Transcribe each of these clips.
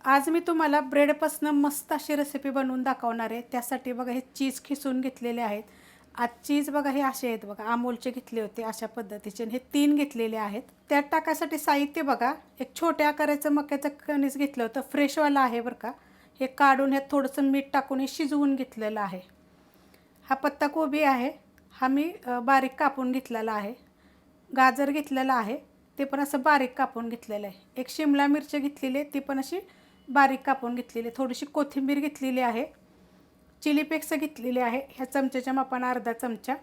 आज मी तुम्हाला ब्रेडपासून मस्त अशी रेसिपी बनवून दाखवणार आहे। त्यासाठी बघा हे चीज खिसून घेतलेले आहेत। आज चीज बघा हे असे आहेत बघा, अमूलचे घेतले होते अशा पद्धतीचे, हे 3 घेतलेले आहेत। त्यात टाकायसाठी साहित्य बघा, एक छोट्या आकाराचं मक्याचं कणीस घेतलं होतं, फ्रेशवाला आहे बरं का। हे काढून हे थोडंसं मीठ टाकून हे शिजवून घेतलेलं आहे। हा पत्ताकोबी आहे, हा मी बारीक कापून घेतलेला आहे। गाजर घेतलेला आहे, ते पण असं बारीक कापून घेतलेलं आहे। एक शिमला मिरची घेतलेली आहे, ती पण अशी बारीक कापून घेतलेली आहे। थोडीशी कोथिंबीर घेतलेली आहे, चिली फ्लेक्स घेतलेले आहे, ह्या चमच्याच्या मापाने अर्धा चमचा,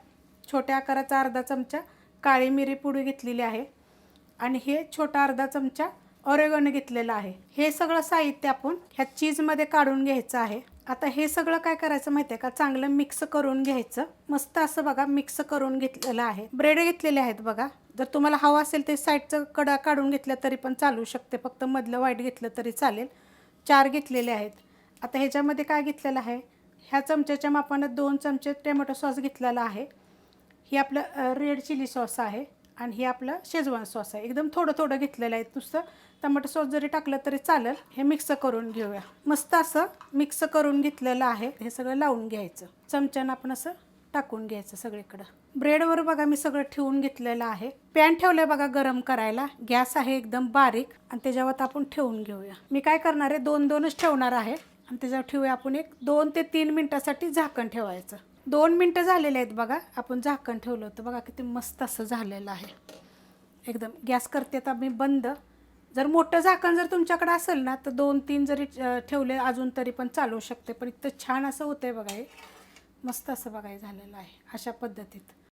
छोट्या आकाराचा अर्धा चमचा काळी मिरी पुडी घेतलेली आहे, आणि हे छोटा अर्धा चमचा ऑरेगनो घेतलेला आहे। हे सगळं साहित्य आपण ह्या चीजमध्ये काढून घ्यायचं आहे। आता हे सगळं काय करायचं माहिती आहे का, चांगलं मिक्स करून घ्यायचं। मस्त असं बघा मिक्स करून घेतलेलं आहे। ब्रेड घेतलेले आहेत बघा, जर तुम्हाला हवं असेल ते साईडचं कडा काढून घेतलं तरी पण चालू शकते, फक्त मधलं वाईट घेतलं तरी चालेल। 4 घेतलेले आहेत। आता ह्याच्यामध्ये काय घेतलेलं आहे, ह्या चमच्याच्या मापाने 2 चमचे टोमॅटो सॉस घेतलेला आहे। ही आपलं रेड चिली सॉस आहे, आणि हे आपलं शेजवान सॉस आहे। एकदम थोडं थोडं घेतलेलं आहे, नुसतं टोमॅटो सॉस जरी टाकलं तरी चालेल। हे मिक्स करून घेऊया। मस्त असं मिक्स करून घेतलेलं आहे। हे सगळं लावून घ्यायचं, चमच्यानं आपण असं टाकून घ्यायचं सगळीकडं। ब्रेडवर बघा मी सगळं ठेवून घेतलेलं आहे। पॅन ठेवलंय बघा गरम करायला, गॅस आहे एकदम बारीक, आणि त्याच्यावर आपण ठेवून घेऊया। मी काय करणार आहे, 2-2च ठेवणार आहे, आणि त्याच्यावर ठेवूया आपण एक 2 ते 3 मिनिटासाठी झाकण ठेवायचं। 2 मिनिटं झालेले आहेत बघा, आपण झाकण ठेवलं होतं बघा, किती मस्त असं झालेलं आहे एकदम। गॅस करते आता मी बंद। जर मोठं झाकण जर तुमच्याकडे असेल ना, तर 2-3 जरी ठेवले अजून तरी पण चालू शकते, पण इतकं छान असं होतंय बघा। हे मस्त असं बघा झालेलं आहे अशा पद्धतीत।